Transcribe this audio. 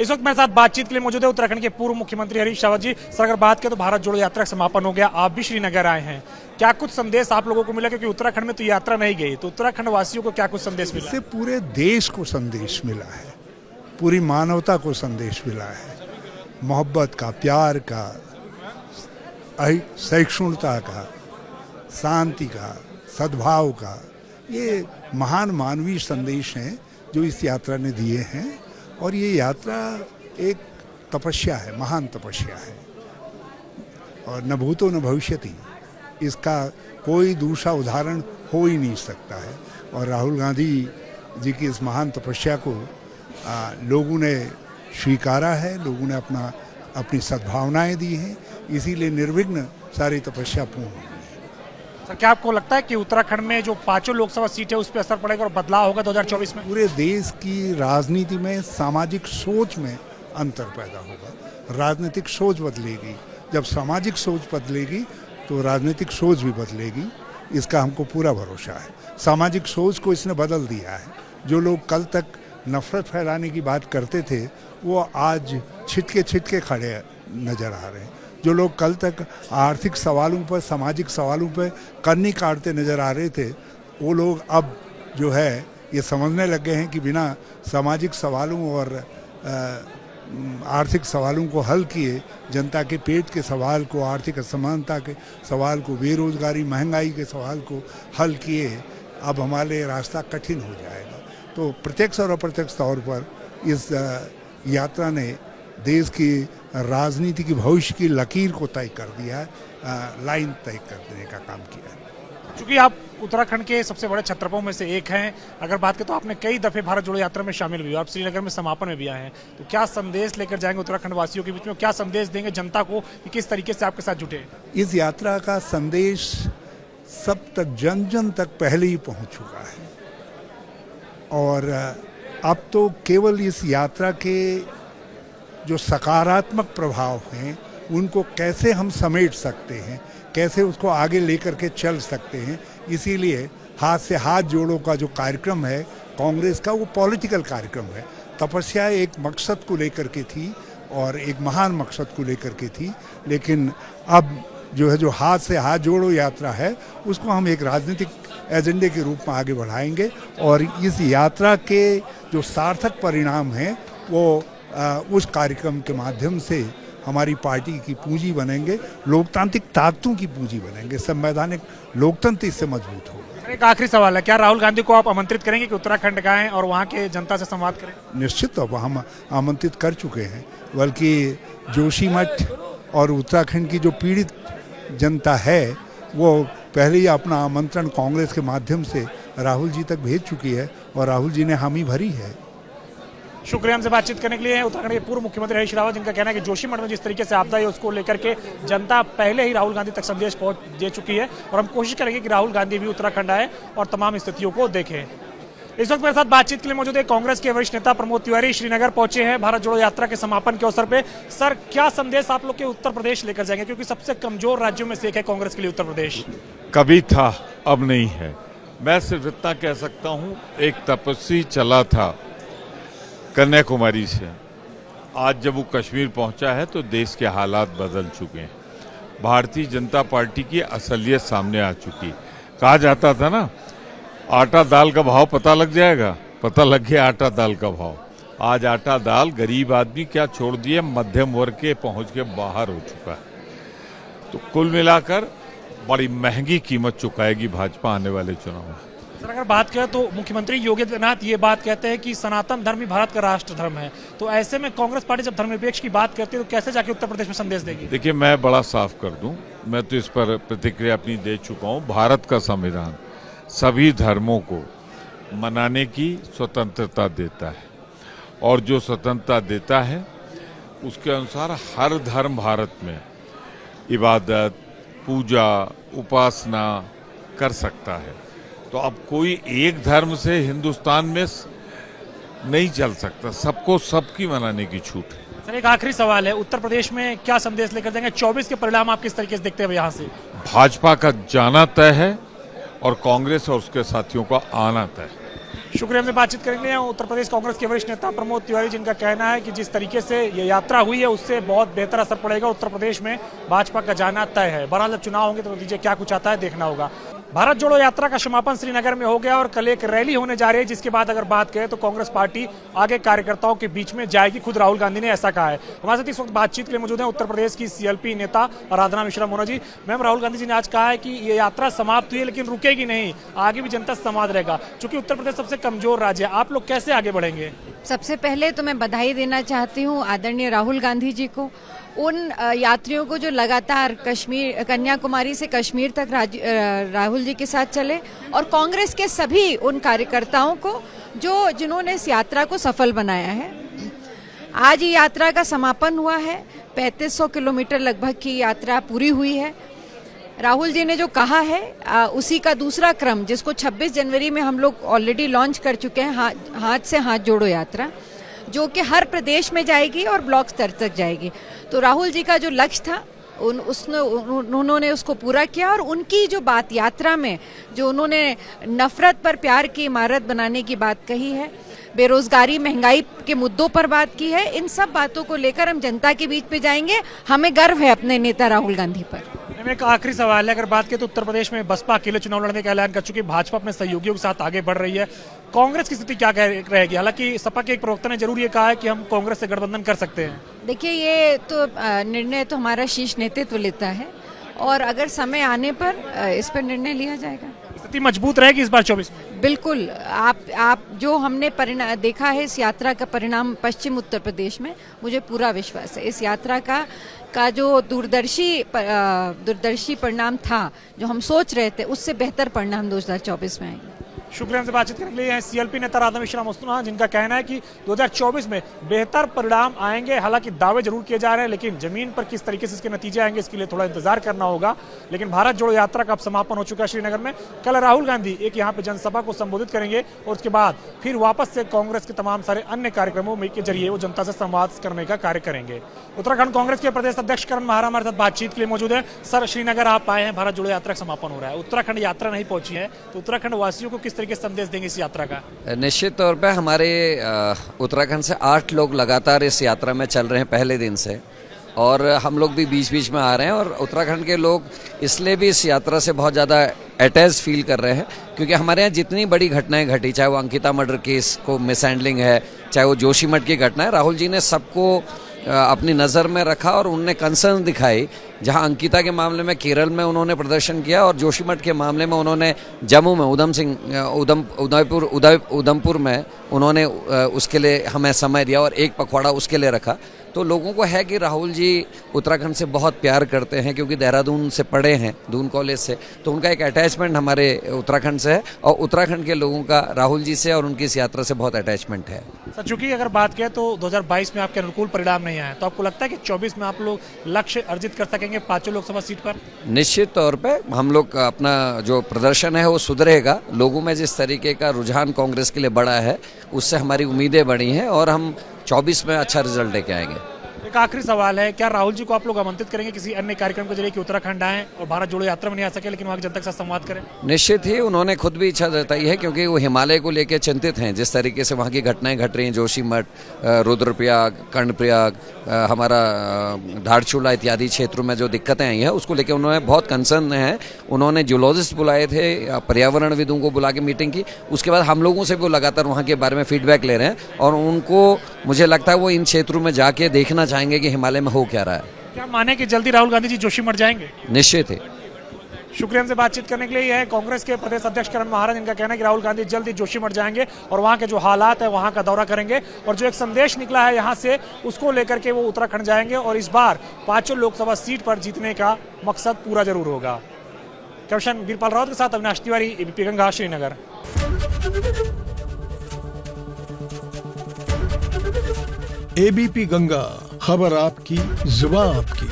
इस वक्त मेरे साथ बातचीत के लिए मौजूद है उत्तराखंड के पूर्व मुख्यमंत्री हरीश रावत जी। सर, अगर बात करें तो भारत जोड़ो यात्रा का समापन हो गया, आप भी श्रीनगर आए हैं, क्या कुछ संदेश आप लोगों को मिला? क्योंकि उत्तराखंड में तो यात्रा नहीं गई, तो उत्तराखंड वासियों को क्या कुछ संदेश मिला? इससे पूरे देश को संदेश मिला है, पूरी मानवता को संदेश मिला है, मोहब्बत का, प्यार का, सहिष्णुता का, शांति का, सद्भाव का। ये महान मानवीय संदेश हैं जो इस यात्रा ने दिए हैं। और ये यात्रा एक तपस्या है, महान तपस्या है, और न भूतो न भविष्यति, इसका कोई दूसरा उदाहरण हो ही नहीं सकता है। और राहुल गांधी जी की इस महान तपस्या को लोगों ने स्वीकारा है, लोगों ने अपनी सद्भावनाएं दी हैं, इसीलिए निर्विघ्न सारी तपस्या पूर्ण हुई। सर, क्या आपको लगता है कि उत्तराखंड में जो 5 लोकसभा सीट है उस पर असर पड़ेगा और बदलाव होगा 2024 में? पूरे देश की राजनीति में, सामाजिक सोच में अंतर पैदा होगा, राजनीतिक सोच बदलेगी। जब सामाजिक सोच बदलेगी तो राजनीतिक सोच भी बदलेगी, इसका हमको पूरा भरोसा है। सामाजिक सोच को इसने बदल दिया है। जो लोग कल तक नफरत फैलाने की बात करते थे वो आज छिटके खड़े नजर आ रहे हैं। जो लोग कल तक आर्थिक सवालों पर, सामाजिक सवालों पर कन्नी काटते नजर आ रहे थे, वो लोग अब जो है ये समझने लग गए हैं कि बिना सामाजिक सवालों और आर्थिक सवालों को हल किए, जनता के पेट के सवाल को, आर्थिक असमानता के सवाल को, बेरोजगारी, महंगाई के सवाल को हल किए, अब हमारे लिए रास्ता कठिन हो जाएगा। तो प्रत्यक्ष और अप्रत्यक्ष तौर पर इस यात्रा ने देश की राजनीति की भविष्य की लकीर को तय कर दिया है, लाइन तय कर देने का काम किया है। क्योंकि आप उत्तराखंड के सबसे बड़े छत्रपों में से एक हैं, अगर बात करें तो आपने कई दफे भारत जोड़ो यात्रा में शामिल हुए, आप श्रीनगर में समापन में भी आए हैं, तो क्या संदेश लेकर जाएंगे उत्तराखंड वासियों के बीच में? क्या संदेश देंगे जनता को कि किस तरीके से आपके साथ जुटे? इस यात्रा का संदेश सब तक, जन जन तक पहले ही पहुंच चुका है, और अब तो केवल इस यात्रा के जो सकारात्मक प्रभाव हैं उनको कैसे हम समेट सकते हैं, कैसे उसको आगे लेकर के चल सकते हैं, इसीलिए हाथ से हाथ जोड़ो का जो कार्यक्रम है कांग्रेस का, वो पॉलिटिकल कार्यक्रम है। तपस्या एक मकसद को लेकर के थी और एक महान मकसद को लेकर के थी, लेकिन अब जो है, जो हाथ से हाथ जोड़ो यात्रा है, उसको हम एक राजनीतिक एजेंडे के रूप में आगे बढ़ाएंगे। और इस यात्रा के जो सार्थक परिणाम हैं वो उस कार्यक्रम के माध्यम से हमारी पार्टी की पूंजी बनेंगे, लोकतांत्रिक ताकतों की पूंजी बनेंगे, संवैधानिक लोकतंत्र इससे मजबूत होगा। एक आखिरी सवाल है, क्या राहुल गांधी को आप आमंत्रित करेंगे कि उत्तराखंड का आएं और वहाँ के जनता से संवाद करें? निश्चित तौर पर हम आमंत्रित कर चुके हैं, बल्कि जोशीमठ और उत्तराखंड की जो पीड़ित जनता है वो पहले ही अपना आमंत्रण कांग्रेस के माध्यम से राहुल जी तक भेज चुकी है और राहुल जी ने हामी भरी है। शुक्रिया हमसे बातचीत करने के लिए। उत्तराखंड के पूर्व मुख्यमंत्री हरीश रावत, जिनका कहना है कि जोशीमठ में जिस तरीके से आपदा है उसको लेकर के जनता पहले ही राहुल गांधी तक संदेश पहुंच दे चुकी है, और हम कोशिश करेंगे कि राहुल गांधी भी उत्तराखंड आए और तमाम स्थितियों को देखें। इस वक्त मेरे साथ बातचीत के लिए मौजूद है कांग्रेस के वरिष्ठ नेता प्रमोद तिवारी, श्रीनगर पहुंचे हैं भारत जोड़ो यात्रा के समापन के अवसर पे। सर, क्या संदेश आप लोग के उत्तर प्रदेश लेकर जाएंगे, क्योंकि सबसे कमजोर राज्यों में से एक है कांग्रेस के लिए उत्तर प्रदेश? कभी था, अब नहीं है। मैं सिर्फ इतना कह सकता हूं, एक तपस्वी चला था कन्याकुमारी से, आज जब वो कश्मीर पहुंचा है तो देश के हालात बदल चुके हैं। भारतीय जनता पार्टी की असलियत सामने आ चुकी। कहा जाता था ना, आटा दाल का भाव पता लग जाएगा, पता लग गया आटा दाल का भाव। आज आटा दाल गरीब आदमी क्या छोड़ दिए, मध्यम वर्ग के पहुंच के बाहर हो चुका है। तो कुल मिलाकर बड़ी महंगी कीमत चुकाएगी भाजपा आने वाले चुनाव में। सर, अगर बात करें तो मुख्यमंत्री योगी आदित्यनाथ ये बात कहते हैं कि सनातन धर्म ही भारत का राष्ट्र धर्म है, तो ऐसे में कांग्रेस पार्टी जब धर्मनिरपेक्ष की बात करती है तो कैसे जाके उत्तर प्रदेश में संदेश देगी? देखिए, मैं बड़ा साफ कर दूं, मैं तो इस पर प्रतिक्रिया अपनी दे चुका हूं। भारत का संविधान सभी धर्मों को मनाने की स्वतंत्रता देता है, और जो स्वतंत्रता देता है उसके अनुसार हर धर्म भारत में इबादत, पूजा, उपासना कर सकता है। तो अब कोई एक धर्म से हिंदुस्तान में नहीं चल सकता, सबको सबकी मनाने की छूट है। सर, एक आखिरी सवाल है, उत्तर प्रदेश में क्या संदेश लेकर जाएंगे? 24 के परिणाम आप किस तरीके से देखते हैं यहाँ से? भाजपा का जाना तय है और कांग्रेस और उसके साथियों का आना तय है। शुक्रिया, हमसे बातचीत करेंगे उत्तर प्रदेश कांग्रेस के वरिष्ठ नेता प्रमोद तिवारी, जिनका कहना है कि जिस तरीके से ये यात्रा हुई है उससे बहुत बेहतर असर पड़ेगा, उत्तर प्रदेश में भाजपा का जाना तय है। बहरहाल जब चुनाव होंगे तो नतीजे क्या कुछ आता है देखना होगा। भारत जोड़ो यात्रा का समापन श्रीनगर में हो गया और कल एक रैली होने जा रही है, जिसके बाद अगर बात करें तो कांग्रेस पार्टी आगे कार्यकर्ताओं के बीच में जाएगी। खुद राहुल गांधी ने ऐसा कहा है। हमारे साथ इस वक्त बातचीत के लिए मौजूद है उत्तर प्रदेश की सीएलपी नेता आराधना मिश्रा मोना जी। मैम, राहुल गांधी जी ने आज कहा है कि ये यात्रा समाप्त हुई है लेकिन रुकेगी नहीं, आगे भी जनता से संवाद रहेगा। क्योंकि उत्तर प्रदेश सबसे कमजोर राज्य है, आप लोग कैसे आगे बढ़ेंगे? सबसे पहले तो मैं बधाई देना चाहती हूँ आदरणीय राहुल गांधी जी को, उन यात्रियों को जो लगातार कश्मीर, कन्याकुमारी से कश्मीर तक राहुल जी के साथ चले, और कांग्रेस के सभी उन कार्यकर्ताओं को जिन्होंने इस यात्रा को सफल बनाया है। आज ये यात्रा का समापन हुआ है, 3500 किलोमीटर लगभग की यात्रा पूरी हुई है। राहुल जी ने जो कहा है उसी का दूसरा क्रम, जिसको 26 जनवरी में हम लोग ऑलरेडी लॉन्च कर चुके हैं, हाथ से हाथ जोड़ो यात्रा, जो कि हर प्रदेश में जाएगी और ब्लॉक स्तर तक जाएगी। तो राहुल जी का जो लक्ष्य था उन्होंने उसको पूरा किया, और उनकी जो बात यात्रा में जो उन्होंने नफरत पर प्यार की इमारत बनाने की बात कही है, बेरोजगारी, महंगाई के मुद्दों पर बात की है, इन सब बातों को लेकर हम जनता के बीच में जाएंगे। हमें गर्व है अपने नेता राहुल गांधी पर। एक आखिरी सवाल है, अगर बात करें तो उत्तर प्रदेश में बसपा अकेले चुनाव लड़ने का ऐलान कर चुकी, भाजपा अपने सहयोगियों के साथ आगे बढ़ रही है, कांग्रेस की स्थिति क्या रहेगी? हालांकि सपा के एक प्रवक्ता ने जरूर ये कहा है कि हम कांग्रेस से गठबंधन कर सकते हैं। देखिए, ये तो निर्णय तो हमारा शीर्ष नेतृत्व लेता है, और अगर समय आने पर इस पर निर्णय लिया जाएगा। स्थिति मजबूत रहेगी इस बार 24 में? बिल्कुल। आप जो हमने देखा है इस यात्रा का परिणाम पश्चिम उत्तर प्रदेश में, मुझे पूरा विश्वास है इस यात्रा का जो दूरदर्शी परिणाम था, जो हम सोच रहे थे, उससे बेहतर परिणाम 2024 में आएंगे। शुक्रिया, हमसे बातचीत करने के लिए सीएलपी नेता आराधना मिश्रा मोना, जिनका कहना है कि 2024 में बेहतर परिणाम आएंगे। हालांकि दावे जरूर किए जा रहे हैं, लेकिन जमीन पर किस तरीके से इसके नतीजे आएंगे इसके लिए थोड़ा इंतजार करना होगा। लेकिन भारत जोड़ो यात्रा का अब समापन हो चुका है श्रीनगर में। कल राहुल गांधी एक यहाँ पे जनसभा को संबोधित करेंगे और उसके बाद फिर वापस से कांग्रेस के तमाम सारे अन्य कार्यक्रमों के जरिए वो जनता से संवाद करने का कार्य करेंगे। उत्तराखंड कांग्रेस के प्रदेश अध्यक्ष करण महारा हमारे साथ बातचीत के लिए मौजूद है। सर, श्रीनगर आप आए हैं, भारत जोड़ो यात्रा का समापन हो रहा है, उत्तराखंड यात्रा नहीं पहुंची है, तो उत्तराखंड वासियों को किस तरीके से संदेश देंगे इस यात्रा का? निश्चित तौर पे हमारे उत्तराखंड से 8 लोग लगातार इस यात्रा में चल रहे हैं पहले दिन से, और हम लोग भी बीच बीच में आ रहे हैं, और उत्तराखंड के लोग इसलिए भी इस यात्रा से बहुत ज़्यादा अटैच फील कर रहे हैं क्योंकि हमारे यहाँ जितनी बड़ी घटनाएं घटी, चाहे वो अंकिता मर्डर केस को मिसहैंडलिंग है, चाहे वो जोशीमठ की घटना है, राहुल जी ने सबको अपनी नज़र में रखा और उनने कंसर्न दिखाई। जहां अंकिता के मामले में केरल में उन्होंने प्रदर्शन किया, और जोशीमठ के मामले में उन्होंने जम्मू में उधमपुर में उन्होंने उसके लिए हमें समय दिया और एक पखवाड़ा उसके लिए रखा। तो लोगों को है कि राहुल जी उत्तराखंड से बहुत प्यार करते हैं, क्योंकि देहरादून से पढ़े हैं, दून कॉलेज से, तो उनका एक अटैचमेंट हमारे उत्तराखंड से है, और उत्तराखंड के लोगों का राहुल जी से और उनकी इस यात्रा से बहुत अटैचमेंट है। सर, चूंकि अगर बात करें तो 2022 में आपके अनुकूल परिणाम नहीं आए, तो आपको लगता है कि 24 में आप लोग लक्ष्य अर्जित कर सकेंगे 5 लोकसभा सीट पर? निश्चित तौर पे हम लोग अपना जो प्रदर्शन है वो सुधरेगा। लोगों में जिस तरीके का रुझान कांग्रेस के लिए बढ़ा है, उससे हमारी उम्मीदें बढ़ी हैं, और हम 24 में अच्छा रिजल्ट लेके आएंगे। एक आखिरी सवाल है, क्या राहुल जी को आप लोग आमंत्रित करेंगे किसी अन्य कार्यक्रम के जरिए कि उत्तराखंड आएं और भारत जोड़ो यात्रा में नहीं आ सके लेकिन वहां की जनता के साथ संवाद करें? निश्चित ही, उन्होंने खुद भी इच्छा जताई है, क्योंकि वो हिमालय को लेकर चिंतित हैं। जिस तरीके से वहाँ की घटनाएं घट रही हैं, जोशीमठ, रुद्रप्रयाग, कर्णप्रयाग, हमारा धारचूला इत्यादि क्षेत्रों में जो दिक्कतें आई हैं, उसको लेकर उन्होंने बहुत कंसर्न है। उन्होंने जूलॉजिस्ट बुलाए थे, पर्यावरणविदों को बुला के मीटिंग की, उसके बाद हम लोगों से भी लगातार वहाँ के बारे में फीडबैक ले रहे हैं, और उनको मुझे लगता है वो इन क्षेत्रों में जाके देखना चाहेंगे कि हिमालय में हो क्या रहा है। क्या माने कि जल्दी राहुल गांधी जी जोशीमठ जाएंगे? निश्चित है। शुक्रिया, हमसे बातचीत करने के लिए ये है कांग्रेस के प्रदेश अध्यक्ष करण महाराज, जिनका कहना है कि राहुल गांधी जल्दी जोशीमठ जाएंगे और वहां के जो हालात है वहां का दौरा करेंगे, और जो एक संदेश निकला है यहां से उसको लेकर के वो उत्तराखंड जाएंगे, और इस बार 5 लोकसभा सीट पर जीतने का मकसद पूरा जरूर होगा। कैप्शन वीरपाल रावत के साथ अविनाश तिवारी, एबीपी गंगा, श्रीनगर। एबीपी गंगा, खबर आपकी, जुबान आपकी।